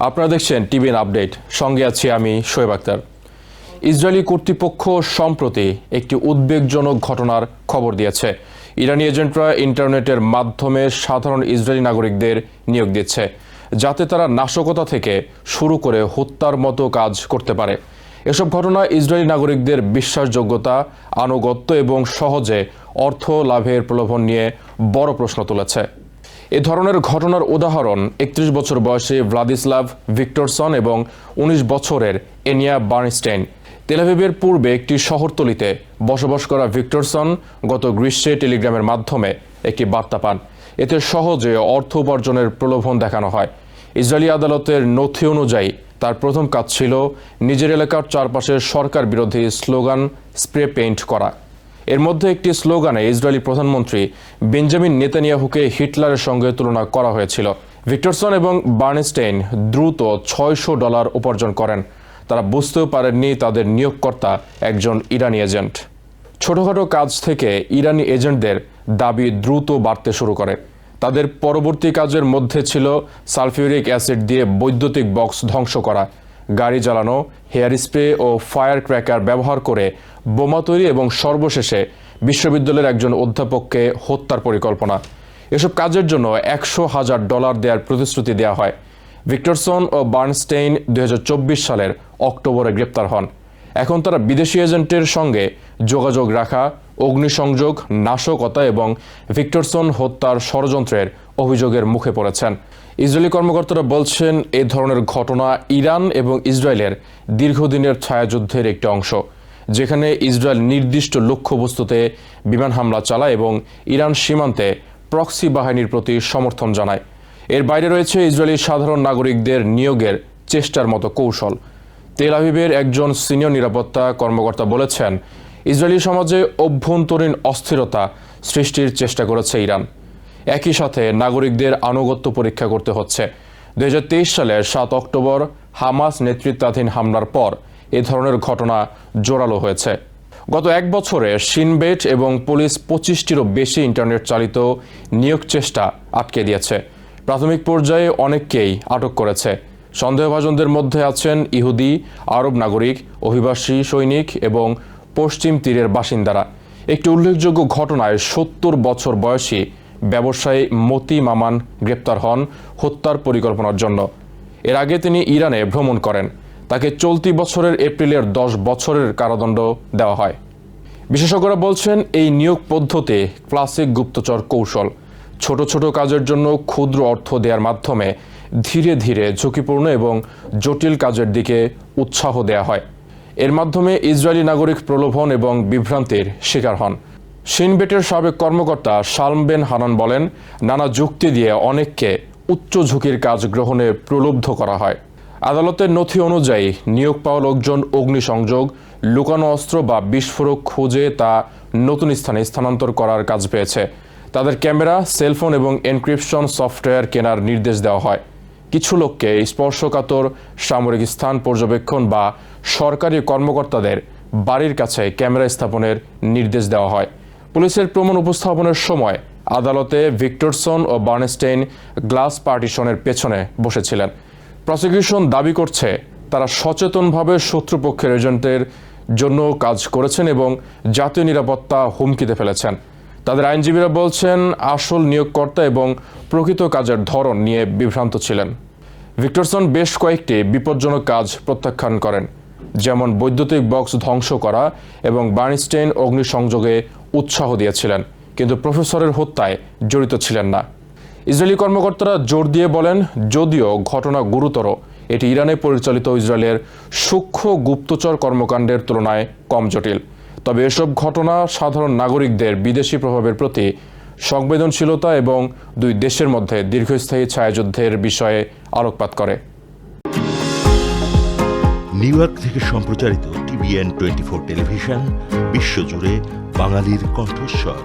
আপনারা দেখছেন TVN update, সঙ্গে আছি আমি শোয়েব আক্তার। ইসরায়েলি কর্তৃপক্ষ সম্প্রতি একটি উদ্বেগজনক ঘটনার খবর দিয়েছে। ইরানি এজেন্টরা ইন্টারনেটের মাধ্যমে সাধারণ ইসরায়েলি নাগরিকদের নিয়োগ দিচ্ছে, যাতে তারা নাশকতা থেকে শুরু করে হত্যার মতো কাজ করতে পারে। এসব ঘটনা ইসরায়েলি নাগরিকদের বিশ্বাসযোগ্যতা, আনুগত্য এবং সহজে অর্থ লাভের প্রলোভন নিয়ে বড় প্রশ্ন তুলেছে। এ ধরনের ঘটনার উদাহরণ 31 বছর বয়সী ভ্লাদিস্লাভ ভিক্টরসন এবং 19 বছরের এনিয়া বার্নস্টেইন। তেল আভিভের পূর্বে একটি শহরতলিতে বসবাস করা ভিক্টরসন গত গ্রীষ্মে টেলিগ্রামের মাধ্যমে একটি বার্তা পান। এতে সহজে অর্থ উপার্জনের প্রলোভন দেখানো হয়। ইসরায়েলি আদালতের নথি অনুযায়ী তার প্রথম কাজ ছিল নিজের এলাকার চারপাশে সরকার বিরোধী স্লোগান স্প্রে পেইন্ট করা। এর মধ্যে একটি স্লোগানে ইসরায়েলি প্রধানমন্ত্রী বেঞ্জামিন নেতানিয়াহুকে হিটলারের সঙ্গে তুলনা করা হয়েছিল। ভিক্টরসন এবং বার্নস্টেইন দ্রুত $600 উপার্জন করেন। তারা বুঝতেও পারেননি তাদের নিয়োগকর্তা একজন ইরানি এজেন্ট। ছোটখাটো কাজ থেকে ইরানি এজেন্টদের দাবি দ্রুত বাড়তে শুরু করে। তাদের পরবর্তী কাজের মধ্যে ছিল সালফিউরিক অ্যাসিড দিয়ে বৈদ্যুতিক বক্স ধ্বংস করা, গাড়ি জ্বালানো, হেয়ার স্প্রে ও ফায়ার ক্র্যাকার ব্যবহার করে বোমা তৈরি এবং সর্বশেষে বিশ্ববিদ্যালয়ের একজন অধ্যাপককে হত্যার পরিকল্পনা। এসব কাজের জন্য $100,000 দেওয়ার প্রতিশ্রুতি দেওয়া হয়। ভিক্টরসন ও বার্নস্টেইন 2024 সালের অক্টোবরে গ্রেপ্তার হন। এখন তারা বিদেশি এজেন্টের সঙ্গে যোগাযোগ রাখা, অগ্নিসংযোগ, নাশকতা এবং ভিক্টরসন হত্যার ষড়যন্ত্রের অভিযোগের মুখে পড়েছেন। ইসরায়েলি কর্মকর্তারা বলছেন, এ ধরনের ঘটনা ইরান এবং ইসরায়েলের দীর্ঘদিনের ছায়াযুদ্ধের একটি অংশ, যেখানে ইসরায়েল নির্দিষ্ট লক্ষ্যবস্তুতে বিমান হামলা চালায় এবং ইরান সীমান্তে প্রক্সি বাহিনীর প্রতি সমর্থন জানায়। এর বাইরে রয়েছে ইসরায়েলি সাধারণ নাগরিকদের নিয়োগের চেষ্টার মতো কৌশল। তেল আভিভের একজন সিনিয়র নিরাপত্তা কর্মকর্তা বলেছেন, ইসরায়েলি সমাজে অভ্যন্তরীণ অস্থিরতা সৃষ্টির চেষ্টা করেছে ইরান। একই সাথে নাগরিকদের আনুগত্য পরীক্ষা করতে হচ্ছে। 2023 সালের 7 অক্টোবর হামাস নেতৃত্বাধীন হামলার পর এ ধরনের ঘটনা জোরালো হয়েছে। গত এক বছরে শিনবেট এবং পুলিশ 25টিরও বেশি ইন্টারনেট চালিত নিয়োগ চেষ্টা আটকে দিয়েছে। প্রাথমিক পর্যায়ে অনেককেই আটক করেছে। সন্দেহভাজনদের মধ্যে আছেন ইহুদি, আরব নাগরিক, অভিবাসী সৈনিক এবং পশ্চিম তীরের বাসিন্দারা। একটি উল্লেখযোগ্য ঘটনায় 70 বছর বয়সী ব্যবসায়ী মতি মামান গ্রেপ্তার হন হত্যার পরিকল্পনার জন্য। এর আগে তিনি ইরানে ভ্রমণ করেন। তাকে চলতি বছরের এপ্রিলের 10 বছরের কারাদণ্ড দেওয়া হয়। বিশেষজ্ঞরা বলছেন, এই নিয়োগ পদ্ধতি ক্লাসিক গুপ্তচর কৌশল। ছোট ছোট কাজের জন্য ক্ষুদ্র অর্থ দেওয়ার মাধ্যমে ধীরে ধীরে ঝুঁকিপূর্ণ এবং জটিল কাজের দিকে উৎসাহ দেওয়া হয়। এর মাধ্যমে ইসরায়েলি নাগরিক প্রলোভন এবং বিভ্রান্তির শিকার হন। শিনবেটের সাবেক কর্মকর্তা শালম বেন হানান বলেন, নানা যুক্তি দিয়ে অনেককে উচ্চ ঝুঁকির কাজ গ্রহণে প্রলুব্ধ করা হয়। আদালতের নথি অনুযায়ী নিয়োগ পাওয়া লোকজন অগ্নিসংযোগ, লুকানো অস্ত্র বা বিস্ফোরক খুঁজে তা নতুন স্থানে স্থানান্তর করার কাজ পেয়েছে। তাদের ক্যামেরা, সেলফোন এবং এনক্রিপশন সফটওয়্যার কেনার নির্দেশ দেওয়া হয়। কিছু লোককে স্পর্শকাতর সামরিক স্থান পর্যবেক্ষণ বা সরকারি কর্মকর্তাদের বাড়ির কাছে ক্যামেরা স্থাপনের নির্দেশ দেওয়া হয়। পুলিশের প্রমাণ উপস্থাপনের সময় আদালতে ভিক্টরসন ও বার্নস্টেইন গ্লাস পার্টিশনের পেছনে বসেছিলেন। প্রসিকিউশন দাবি করছে, তারা সচেতনভাবে শত্রুপক্ষের এজেন্টের জন্য কাজ করেছেন এবং জাতীয় নিরাপত্তা হুমকিতে ফেলেছেন। তাদের আইনজীবীরা বলছেন, আসল নিয়োগকর্তা এবং প্রকৃত কাজের ধরন নিয়ে বিভ্রান্ত ছিলেন। ভিক্টরসন বেশ কয়েকটি বিপজ্জনক কাজ প্রত্যাখ্যান করেন, যেমন বৈদ্যুতিক বক্স ধ্বংস করা, এবং বার্নস্টেইন অগ্নিসংযোগে উৎসাহ দিয়েছিলেন, কিন্তু প্রফেসরের হত্যায় জড়িত ছিলেন না। ইসরায়েলি কর্মকর্তারা জোর দিয়ে বলেন, যদিও ঘটনা গুরুতর, এটি ইরানে পরিচালিত ইসরায়েলের সূক্ষ্ম গুপ্তচর কর্মকাণ্ডের তুলনায় কম জটিল। তবে এসব ঘটনা সাধারণ নাগরিকদের বিদেশি প্রভাবের প্রতি সংবেদনশীলতা এবং দুই দেশের মধ্যে দীর্ঘস্থায়ী ছায়াযুদ্ধের বিষয়ে আলোকপাত করে। নিউ ইয়র্ক থেকে সম্প্রচারিত টিভিএন 24 টেলিভিশন বিশ্বজুড়ে বাঙালির কণ্ঠস্বর।